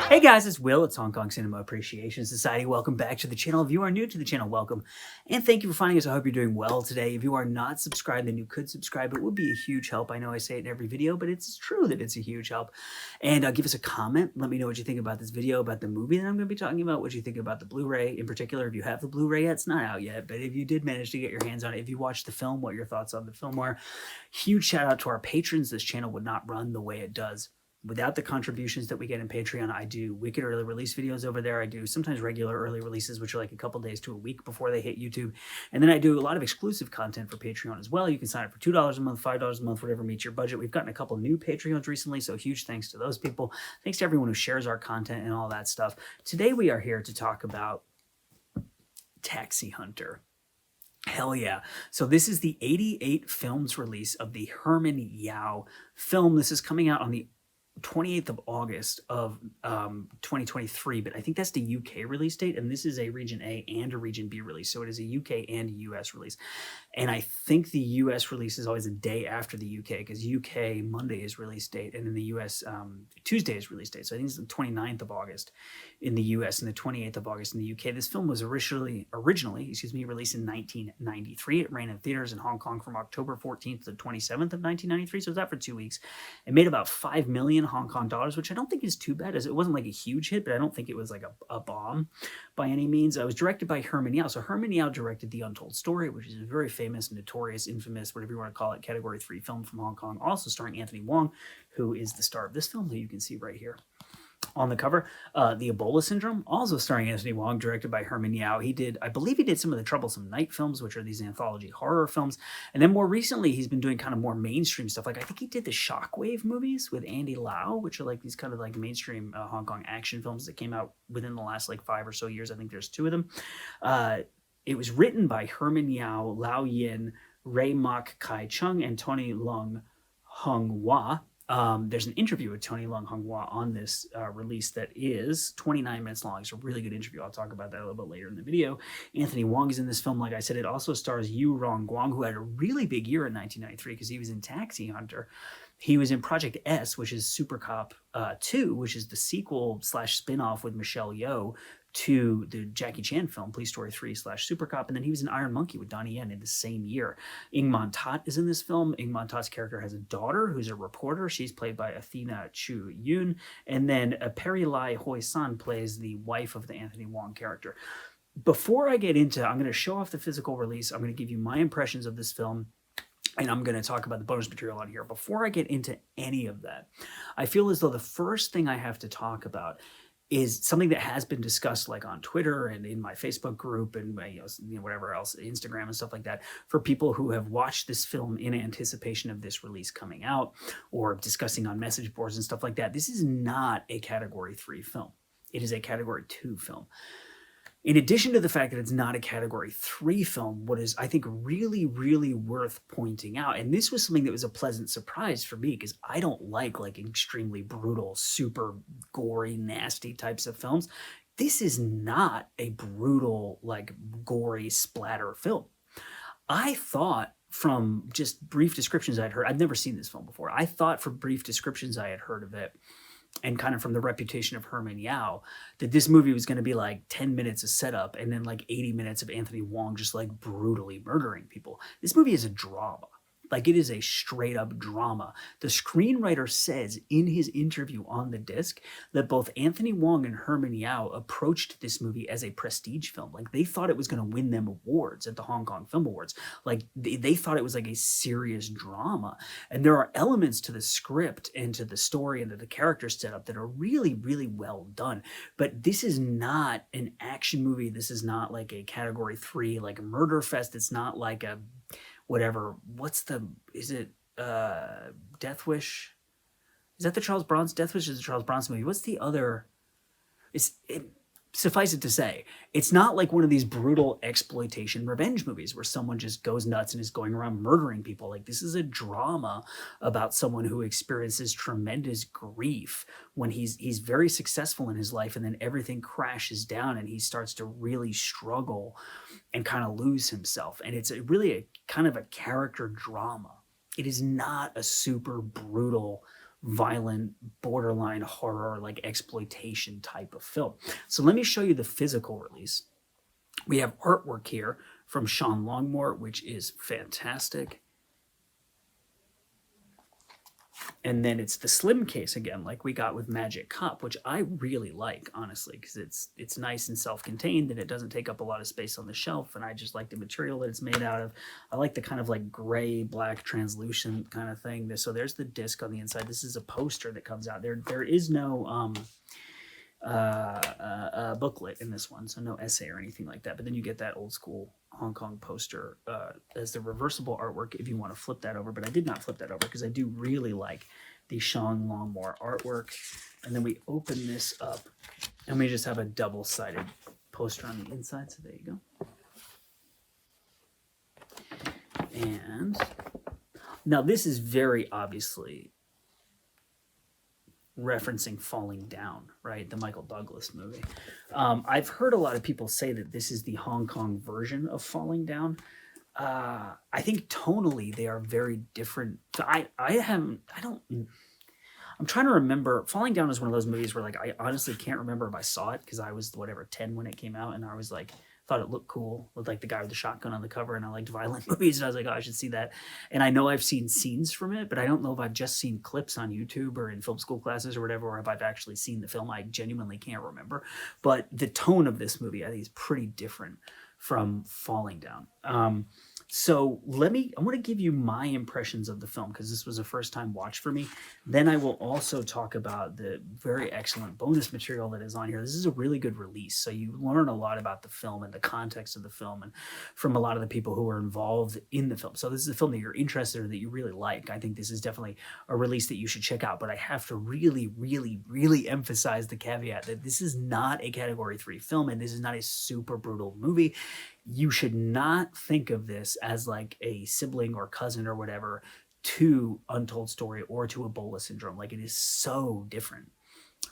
Hey guys, it's Will. It's Hong Kong Cinema Appreciation Society. Welcome back to the channel. If you are new to the channel, welcome. And thank you for finding us. I hope you're doing well today. If you are not subscribed, then you could subscribe. It would be a huge help. I know I say it in every video, but it's true that it's a huge help. And give us a comment. Let me know what you think about this video, about the movie that I'm going to be talking about, what you think about the Blu-ray in particular. If you have the Blu-ray yet, it's not out yet. But if you did manage to get your hands on it, if you watched the film, what your thoughts on the film are. Huge shout out to our patrons. This channel would not run the way it does without the contributions that we get in Patreon. I do wicked early release videos over there. I do sometimes regular early releases, which are like a couple days to a week before they hit YouTube. And then I do a lot of exclusive content for Patreon as well. You can sign up for $2 a month, $5 a month, whatever meets your budget. We've gotten a couple new Patreons recently, so huge thanks to those people. Thanks to everyone who shares our content and all that stuff. Today we are here to talk about Taxi Hunter. Hell yeah. So this is the 88 films release of the Herman Yao film. This is coming out on the 28th of August of 2023, but I think that's the UK release date, and this is a Region A and a Region B release, so it is a UK and US release. And I think the US release is always a day after the UK, because UK Monday is release date, and in the US Tuesday is release date. So I think it's the 29th of August in the US and the 28th of August in the UK. This film was originally released in 1993. It ran in theaters in Hong Kong from October 14th to the 27th of 1993, so it was out for 2 weeks. It made about 5 million Hong Kong dollars, which I don't think is too bad. As it wasn't like a huge hit, but I don't think it was like a bomb by any means. It was directed by Herman Yao. So Herman Yao directed The Untold Story, which is a very famous, notorious, infamous, whatever you want to call it, Category 3 film from Hong Kong, also starring Anthony Wong, who is the star of this film, who you can see right here on the cover. The Ebola Syndrome, also starring Anthony Wong, directed by Herman Yao. I believe he did some of the Troublesome Night films, which are these anthology horror films. And then more recently, he's been doing kind of more mainstream stuff. Like I think he did the Shockwave movies with Andy Lau, which are like these kind of like mainstream Hong Kong action films that came out within the last like 5 or so years. I think there's 2 of them. It was written by Herman Yao, Lao Yin, Ray Mak Kai Chung, and Tony Leung Hung Hua. There's an interview with Tony Leung Hung Hua on this release that is 29 minutes long. It's a really good interview. I'll talk about that a little bit later in the video. Anthony Wong is in this film. Like I said, it also stars Yu Rong Guang, who had a really big year in 1993 because he was in Taxi Hunter. He was in Project S, which is Super Cop 2, which is the sequel / spinoff with Michelle Yeoh to the Jackie Chan film, Police Story 3 / Super Cop. And then he was in Iron Monkey with Donnie Yen in the same year. Ing Man Tat is in this film. Ing Man Tat's character has a daughter who's a reporter. She's played by Athena Chu Yoon. And then Peri Lai Hoi San plays the wife of the Anthony Wong character. Before I get into, I'm going to show off the physical release. I'm going to give you my impressions of this film, and I'm going to talk about the bonus material on here. Before I get into any of that, I feel as though the first thing I have to talk about is something that has been discussed like on Twitter and in my Facebook group and whatever else, Instagram and stuff like that, for people who have watched this film in anticipation of this release coming out or discussing on message boards and stuff like that. This is not a Category 3 film. It is a Category 2 film. In addition to the fact that it's not a Category 3 film, what is, I think, really, really worth pointing out, and this was something that was a pleasant surprise for me because I don't like extremely brutal, super gory, nasty types of films. This is not a brutal, gory splatter film. I thought from just brief descriptions I'd heard, I've never seen this film before. I thought from brief descriptions I had heard of it, and kind of from the reputation of Herman Yao, that this movie was going to be like 10 minutes of setup and then like 80 minutes of Anthony Wong just like brutally murdering people. This movie is a drama. Like, it is a straight up drama. The screenwriter says in his interview on the disc that both Anthony Wong and Herman Yao approached this movie as a prestige film. Like, they thought it was going to win them awards at the Hong Kong Film Awards. Like, they thought it was like a serious drama. And there are elements to the script and to the story and to the character setup that are really, really well done. But this is not an action movie. This is not like a Category 3, like a murder fest. It's not like a whatever, is it Death Wish? Is that the Charles Bronson? Death Wish is the Charles Bronson movie. What's the other? Suffice it to say, it's not like one of these brutal exploitation revenge movies where someone just goes nuts and is going around murdering people. Like, this is a drama about someone who experiences tremendous grief when he's very successful in his life, and then everything crashes down and he starts to really struggle and kind of lose himself. And it's really a kind of a character drama. It is not a super brutal violent, borderline horror, like exploitation type of film. So let me show you the physical release. We have artwork here from Sean Longmore, which is fantastic. And then it's the slim case again, like we got with Magic Cup, which I really like, honestly, because it's nice and self-contained and it doesn't take up a lot of space on the shelf. And I just like the material that it's made out of. I like the kind of like gray, black, translucent kind of thing. So there's the disc on the inside. This is a poster that comes out. There is no booklet in this one, so no essay or anything like that. But then you get that old school Hong Kong poster as the reversible artwork if you want to flip that over. But I did not flip that over because I do really like the Sean Longmore artwork. And then we open this up and we just have a double-sided poster on the inside. So there you go. And now this is very obviously referencing Falling Down, right? The Michael Douglas movie. I've heard a lot of people say that this is the Hong Kong version of Falling Down. I think tonally they are very different. I'm trying to remember. Falling Down is one of those movies where like I honestly can't remember if I saw it because I was whatever 10 when it came out, and I was like thought it looked cool with like the guy with the shotgun on the cover, and I liked violent movies, and I was like, oh, I should see that. And I know I've seen scenes from it, but I don't know if I've just seen clips on YouTube or in film school classes or whatever, or if I've actually seen the film. I genuinely can't remember. But the tone of this movie, I think, is pretty different from Falling Down. So I want to give you my impressions of the film because this was a first time watch for me. Then I will also talk about the very excellent bonus material that is on here. This is a really good release. So you learn a lot about the film and the context of the film and from a lot of the people who are involved in the film. So this is a film that you're interested in or that you really like. I think this is definitely a release that you should check out. But I have to really, really, really emphasize the caveat that this is not a Category 3 film and this is not a super brutal movie. You should not think of this as like a sibling or cousin or whatever to Untold Story or to Ebola Syndrome. Like it is so different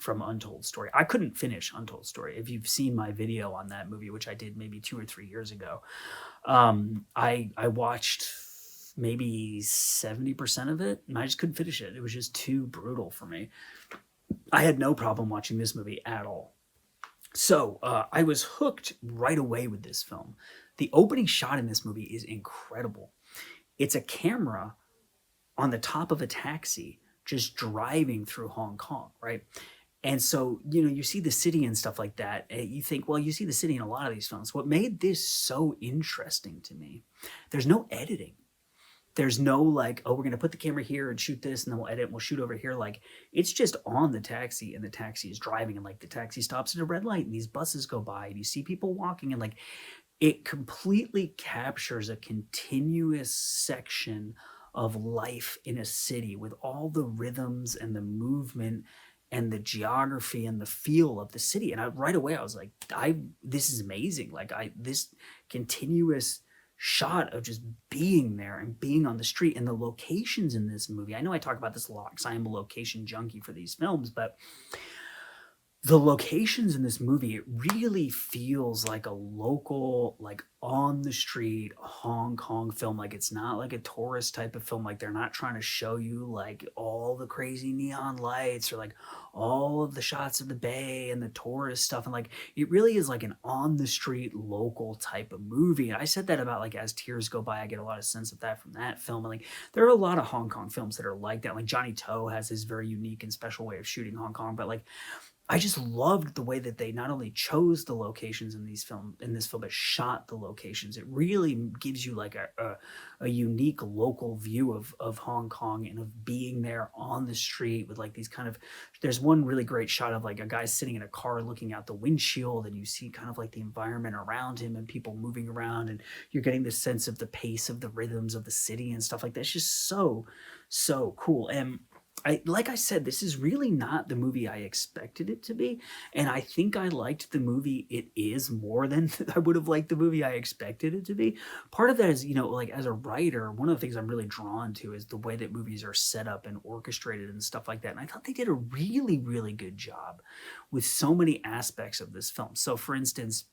from Untold Story. I couldn't finish Untold Story. If you've seen my video on that movie, which I did maybe 2 or 3 years ago, I watched maybe 70% of it and I just couldn't finish it. It was just too brutal for me. I had no problem watching this movie at all. So I was hooked right away with this film. The opening shot in this movie is incredible. It's a camera on the top of a taxi just driving through Hong Kong, right? And so, you see the city and stuff like that. And you think, well, you see the city in a lot of these films. What made this so interesting to me, there's no editing. There's no like, oh, we're going to put the camera here and shoot this and then we'll edit and we'll shoot over here. Like it's just on the taxi and the taxi is driving and like the taxi stops at a red light and these buses go by and you see people walking and like it completely captures a continuous section of life in a city with all the rhythms and the movement and the geography and the feel of the city. And right away I was like, this is amazing. Like this continuous shot of just being there and being on the street and the locations in this movie. I know I talk about this a lot because I am a location junkie for these films, but the locations in this movie, it really feels like a local, like on the street Hong Kong film. Like it's not like a tourist type of film. Like they're not trying to show you like all the crazy neon lights or like all of the shots of the bay and the tourist stuff. And like it really is like an on the street local type of movie. And I said that about like As Tears Go By. I get a lot of sense of that from that film. And like there are a lot of Hong Kong films that are like that. Like Johnny To has his very unique and special way of shooting Hong Kong, but like I just loved the way that they not only chose the locations in this film, but shot the locations. It really gives you like a unique local view of Hong Kong and of being there on the street with like these kind of, there's one really great shot of like a guy sitting in a car looking out the windshield and you see kind of like the environment around him and people moving around and you're getting this sense of the pace of the rhythms of the city and stuff like that. It's just so cool. And like I said, this is really not the movie I expected it to be. And I think I liked the movie it is more than I would have liked the movie I expected it to be. Part of that is, like as a writer, one of the things I'm really drawn to is the way that movies are set up and orchestrated and stuff like that. And I thought they did a really, really good job with so many aspects of this film. So for instance,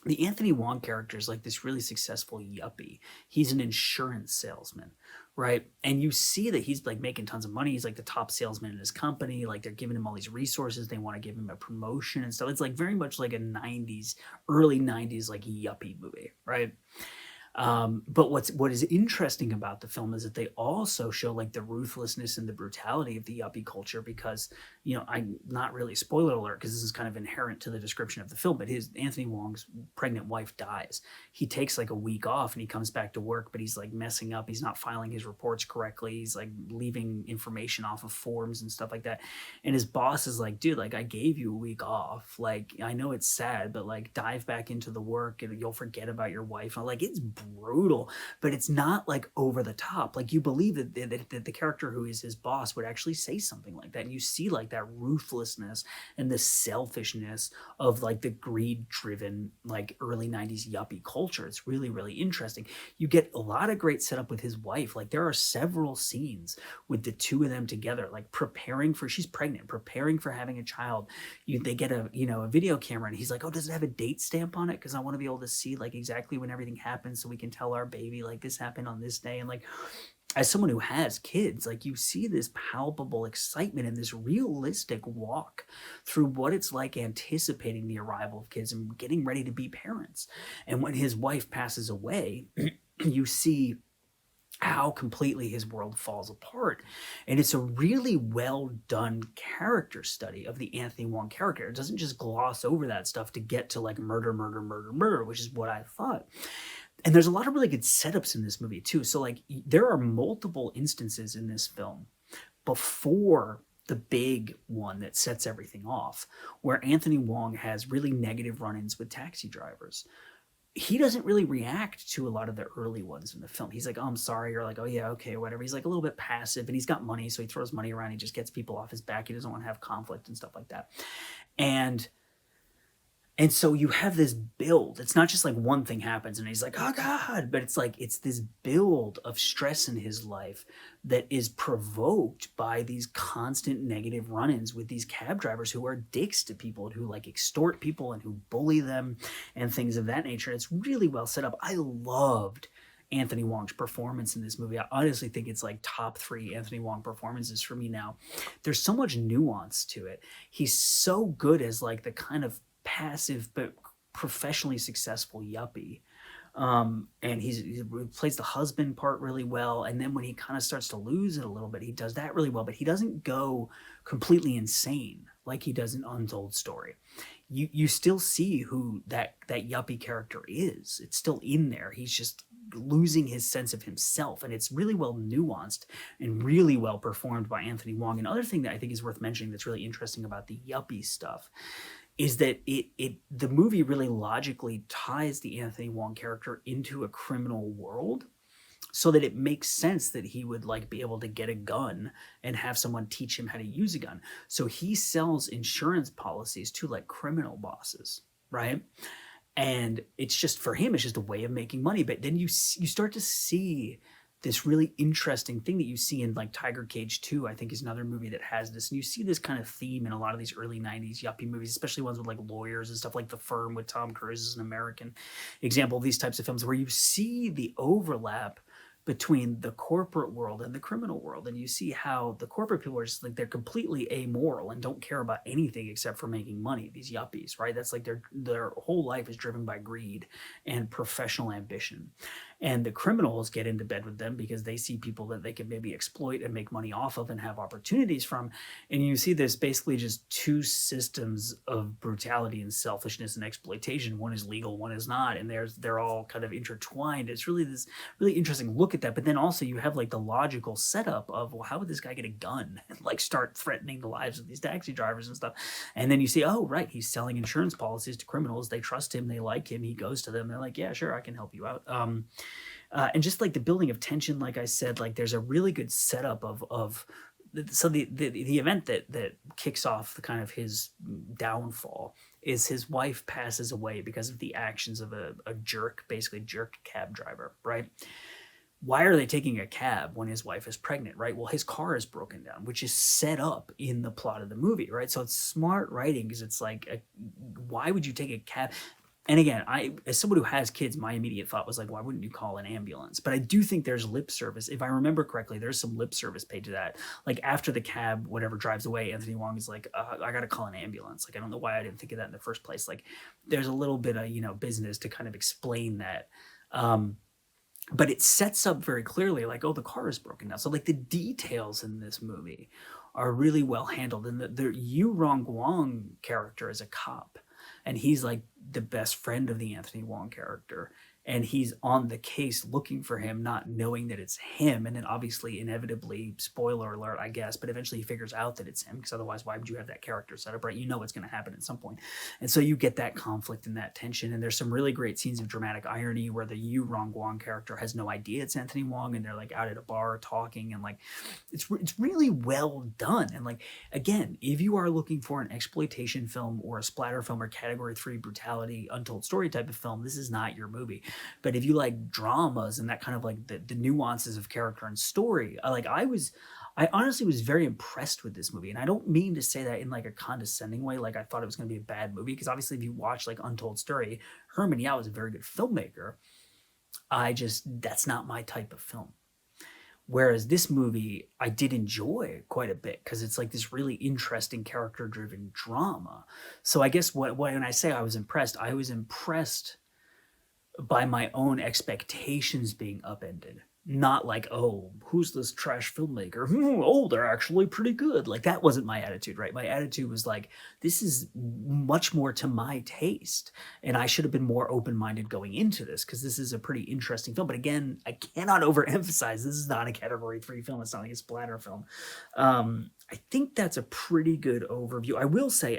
the Anthony Wong character is like this really successful yuppie. He's an insurance salesman right? And you see that he's like making tons of money. He's like the top salesman in his company. Like they're giving him all these resources. They want to give him a promotion and stuff. It's like very much like a 90s, early 90s, like yuppie movie, right? But what is interesting about the film is that they also show like the ruthlessness and the brutality of the yuppie culture because, you know, I'm not really spoiler alert because this is kind of inherent to the description of the film, but his Anthony Wong's pregnant wife dies. He takes like a week off and he comes back to work, but he's like messing up. He's not filing his reports correctly. He's like leaving information off of forms and stuff like that. And his boss is like, dude, like I gave you a week off. Like, I know it's sad, but like dive back into the work and you'll forget about your wife. And like, it's brutal, but it's not like over the top. Like you believe that the character who is his boss would actually say something like that. And you see like that ruthlessness and the selfishness of like the greed driven, like early 90s yuppie culture. It's really, really interesting. You get a lot of great setup with his wife. Like there are several scenes with the two of them together, like preparing for, she's pregnant, preparing for having a child. They get a, you know, a video camera and he's like, oh, does it have a date stamp on it? Because I want to be able to see like exactly when everything happens so we can tell our baby like this happened on this day. And like as someone who has kids, like you see this palpable excitement and this realistic walk through what it's like anticipating the arrival of kids and getting ready to be parents. And when his wife passes away, you see how completely his world falls apart. And it's a really well done character study of the Anthony Wong character. It doesn't just gloss over that stuff to get to like murder, murder, murder, murder, which is what I thought. And there's a lot of really good setups in this movie too. So like there are multiple instances in this film before the big one that sets everything off, where Anthony Wong has really negative run-ins with taxi drivers. He doesn't really react to a lot of the early ones in the film. He's like, oh, I'm sorry, or like, oh yeah, okay, whatever. He's like a little bit passive, and he's got money, so he throws money around. He just gets people off his back. He doesn't want to have conflict and stuff like that. And so you have this build. It's not just like one thing happens and he's like, oh God, but it's like, it's this build of stress in his life that is provoked by these constant negative run-ins with these cab drivers who are dicks to people and who like extort people and who bully them and things of that nature. It's really well set up. I loved Anthony Wong's performance in this movie. I honestly think it's like top 3 Anthony Wong performances for me now. There's so much nuance to it. He's so good as like the kind of passive but professionally successful yuppie. And he plays the husband part really well. And then when he kind of starts to lose it a little bit, he does that really well, but he doesn't go completely insane like he does in Untold Story. You still see who that yuppie character is. It's still in there. He's just losing his sense of himself. And it's really well nuanced and really well performed by Anthony Wong. Another thing that I think is worth mentioning that's really interesting about the yuppie stuff is that the movie really logically ties the Anthony Wong character into a criminal world so that it makes sense that he would like be able to get a gun and have someone teach him how to use a gun. So he sells insurance policies to like criminal bosses, right? And it's just, for him, it's just a way of making money. But then you start to see this really interesting thing that you see in like Tiger Cage 2, I think is another movie that has this. And you see this kind of theme in a lot of these early 90s yuppie movies, especially ones with like lawyers and stuff, like The Firm with Tom Cruise is an American example of these types of films where you see the overlap between the corporate world and the criminal world. And you see how the corporate people are just like, they're completely amoral and don't care about anything except for making money, these yuppies, right? That's like their whole life is driven by greed and professional ambition. And the criminals get into bed with them because they see people that they can maybe exploit and make money off of and have opportunities from. And you see this basically just two systems of brutality and selfishness and exploitation. One is legal, one is not. And they're all kind of intertwined. It's really this really interesting look at that. But then also you have like the logical setup of, well, how would this guy get a gun and like start threatening the lives of these taxi drivers and stuff? And then you see, oh, right, he's selling insurance policies to criminals. They trust him. They like him. He goes to them. They're like, yeah, sure, I can help you out. And just like the building of tension, like I said, like there's a really good setup of so the event that kicks off the kind of his downfall is his wife passes away because of the actions of a basically jerk cab driver, right? Why are they taking a cab when his wife is pregnant, right? Well, his car is broken down, which is set up in the plot of the movie, right? So it's smart writing because it's like, why would you take a cab? And again, as someone who has kids, my immediate thought was like, why wouldn't you call an ambulance? But I do think there's lip service. If I remember correctly, there's some lip service paid to that. Like after the cab, whatever drives away, Anthony Wong is like, I got to call an ambulance. Like, I don't know why I didn't think of that in the first place. Like there's a little bit of, business to kind of explain that. But it sets up very clearly like, oh, the car is broken down. So like the details in this movie are really well handled. And the Yu Rong Wong character is a cop, and he's like the best friend of the Anthony Wong character. And he's on the case looking for him, not knowing that it's him. And then obviously, inevitably, spoiler alert, I guess, but eventually he figures out that it's him, because otherwise, why would you have that character set up, right? You know what's going to happen at some point. And so you get that conflict and that tension. And there's some really great scenes of dramatic irony where the Yu Rong Wong character has no idea it's Anthony Wong, and they're like out at a bar talking, and like it's really well done. And like, again, if you are looking for an exploitation film or a splatter film or category 3 brutality, untold story type of film, this is not your movie. But if you like dramas and that kind of like the nuances of character and story, I honestly was very impressed with this movie. And I don't mean to say that in like a condescending way, like I thought it was going to be a bad movie, because obviously if you watch like Untold Story, Herman Yao is a very good filmmaker. That's not my type of film. Whereas this movie, I did enjoy quite a bit, because it's like this really interesting character-driven drama. So I guess when I say I was impressed by my own expectations being upended. Not like, oh, who's this trash filmmaker? Oh, they're actually pretty good. Like, that wasn't my attitude, right? My attitude was like, this is much more to my taste, and I should have been more open-minded going into this, because this is a pretty interesting film. But again, I cannot overemphasize, this is not a category 3 film. It's not like a splatter film. I think that's a pretty good overview. I will say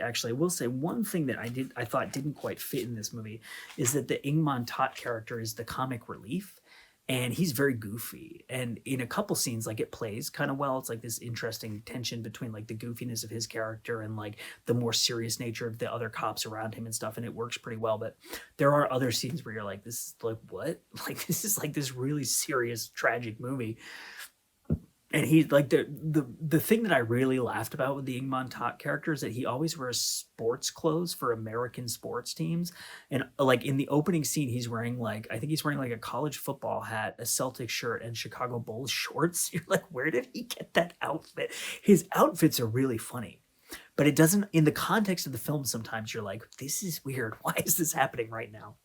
one thing that I thought didn't quite fit in this movie is that the Ingman Tot character is the comic relief. And he's very goofy. And in a couple scenes, like, it plays kind of well. It's like this interesting tension between like the goofiness of his character and like the more serious nature of the other cops around him and stuff. And it works pretty well. But there are other scenes where you're like, this is like, what? Like, this is like this really serious, tragic movie. And he's like the thing that I really laughed about with the Ingman Tot character is that he always wears sports clothes for American sports teams. And like in the opening scene, he's wearing like, I think he's wearing like a college football hat, a Celtic shirt, and Chicago Bulls shorts. You're like, where did he get that outfit? His outfits are really funny. But it doesn't, in the context of the film, sometimes you're like, this is weird. Why is this happening right now?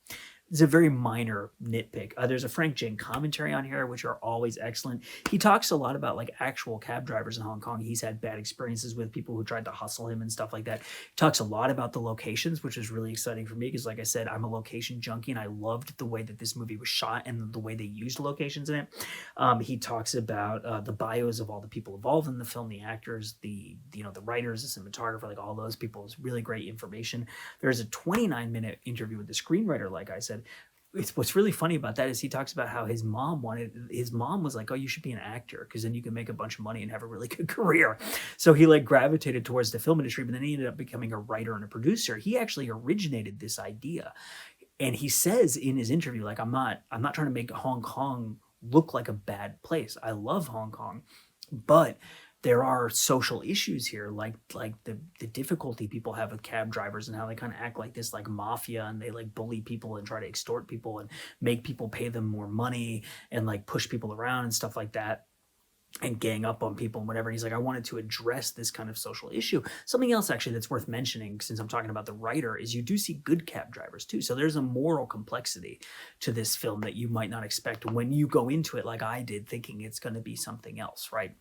It's a very minor nitpick. There's a Frank Jane commentary on here, which are always excellent. He talks a lot about like actual cab drivers in Hong Kong he's had bad experiences with, people who tried to hustle him and stuff like that. He talks a lot about the locations, which is really exciting for me, because like I said, I'm a location junkie, and I loved the way that this movie was shot and the way they used locations in it. He talks about the bios of all the people involved in the film, the actors, the writers, the cinematographer, like all those people. Is really great information. There's a 29-minute interview with the screenwriter, like I said. What's really funny about that is he talks about how his mom was like, oh, you should be an actor, because then you can make a bunch of money and have a really good career. So he like gravitated towards the film industry, but then he ended up becoming a writer and a producer. He actually originated this idea. And he says in his interview, like, I'm not trying to make Hong Kong look like a bad place. I love Hong Kong, but there are social issues here, like the difficulty people have with cab drivers and how they kind of act like this like mafia, and they like bully people and try to extort people and make people pay them more money and like push people around and stuff like that, and gang up on people and whatever. And he's like, I wanted to address this kind of social issue. Something else actually that's worth mentioning, since I'm talking about the writer, is you do see good cab drivers too. So there's a moral complexity to this film that you might not expect when you go into it, like I did, thinking it's going to be something else, right?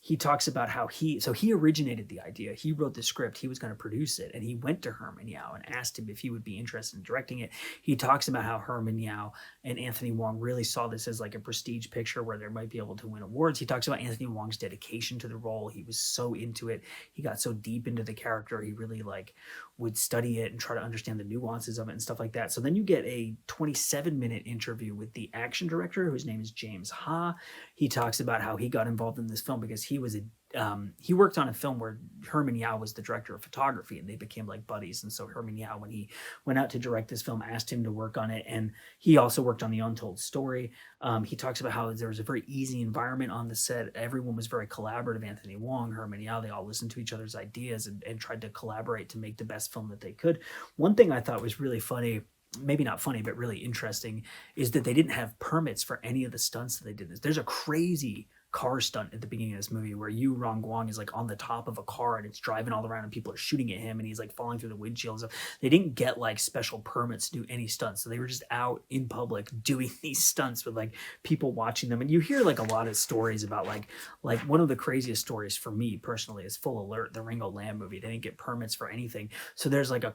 He talks about how he originated the idea. He wrote the script. He was going to produce it. And he went to Herman Yao and asked him if he would be interested in directing it. He talks about how Herman Yao and Anthony Wong really saw this as like a prestige picture where they might be able to win awards. He talks about Anthony Wong's dedication to the role. He was so into it. He got so deep into the character. He really like would study it and try to understand the nuances of it and stuff like that. So then you get a 27-minute interview with the action director, whose name is James Ha. He talks about how he got involved in this film because he was he worked on a film where Herman Yao was the director of photography, and they became like buddies. And so Herman Yao, when he went out to direct this film, asked him to work on it, and he also worked on The Untold Story. He talks about how there was a very easy environment on the set. Everyone was very collaborative. Anthony Wong, Herman Yao, they all listened to each other's ideas and tried to collaborate to make the best film that they could. One thing I thought was really funny, maybe not funny, but really interesting, is that they didn't have permits for any of the stunts that they did. There's a crazy car stunt at the beginning of this movie where Wong is like on the top of a car and it's driving all around and people are shooting at him and he's like falling through the windshield and stuff. They didn't get like special permits to do any stunts, so they were just out in public doing these stunts with like people watching them. And you hear like a lot of stories about like one of the craziest stories for me personally is Full Alert, the Ringo Lam movie. They didn't get permits for anything, so there's like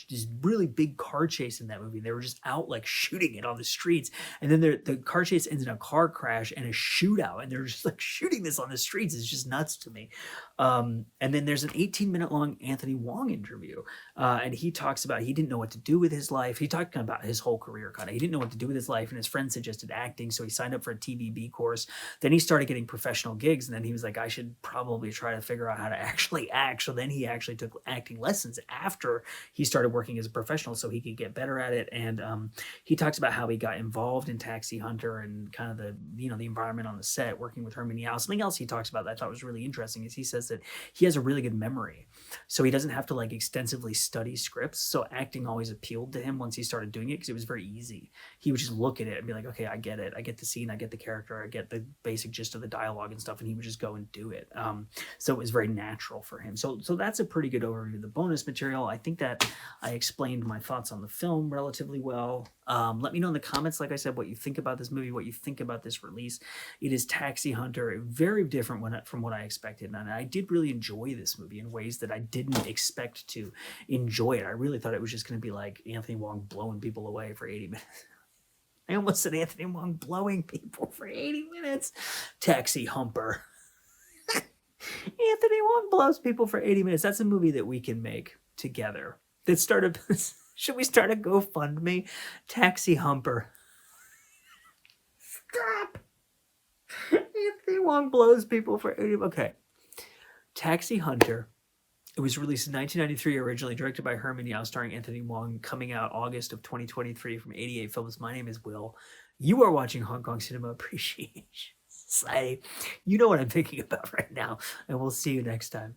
this really big car chase in that movie. They were just out like shooting it on the streets, and then the car chase ends in a car crash and a shootout, and they're just like shooting this on the streets. Is just nuts to me. And then there's an 18-minute long Anthony Wong interview, and he talks about he didn't know what to do with his life. He talked about his whole career, kind of. He didn't know what to do with his life, and his friend suggested acting, so he signed up for a TVB course. Then he started getting professional gigs, and then he was like, I should probably try to figure out how to actually act. So then he actually took acting lessons after he started working as a professional so he could get better at it. And he talks about how he got involved in Taxi Hunter and kind of the environment on the set, working with Herman Yao. Something else he talks about that I thought was really interesting is he says that he has a really good memory, so he doesn't have to like extensively study scripts. So acting always appealed to him once he started doing it because it was very easy. He would just look at it and be like, okay, I get it. I get the scene. I get the character. I get the basic gist of the dialogue and stuff. And he would just go and do it. So it was very natural for him. So that's a pretty good overview of the bonus material. I think that I explained my thoughts on the film relatively well. Let me know in the comments, like I said, what you think about this movie, what you think about this release. It is Taxi Hunter, very different from what I expected. And I did really enjoy this movie in ways that I didn't expect to enjoy it. I really thought it was just going to be like Anthony Wong blowing people away for 80 minutes. I almost said Anthony Wong blowing people for 80 minutes. Taxi Humper. Anthony Wong blows people for 80 minutes. That's a movie that we can make together. Should we start a GoFundMe? Taxi Humper. Stop. Anthony Wong blows people for 80 minutes. Okay. Taxi Hunter. It was released in 1993, originally directed by Herman Yao, starring Anthony Wong, coming out August of 2023 from 88 Films. My name is Will. You are watching Hong Kong Cinema Appreciation Society. You know what I'm thinking about right now, and we'll see you next time.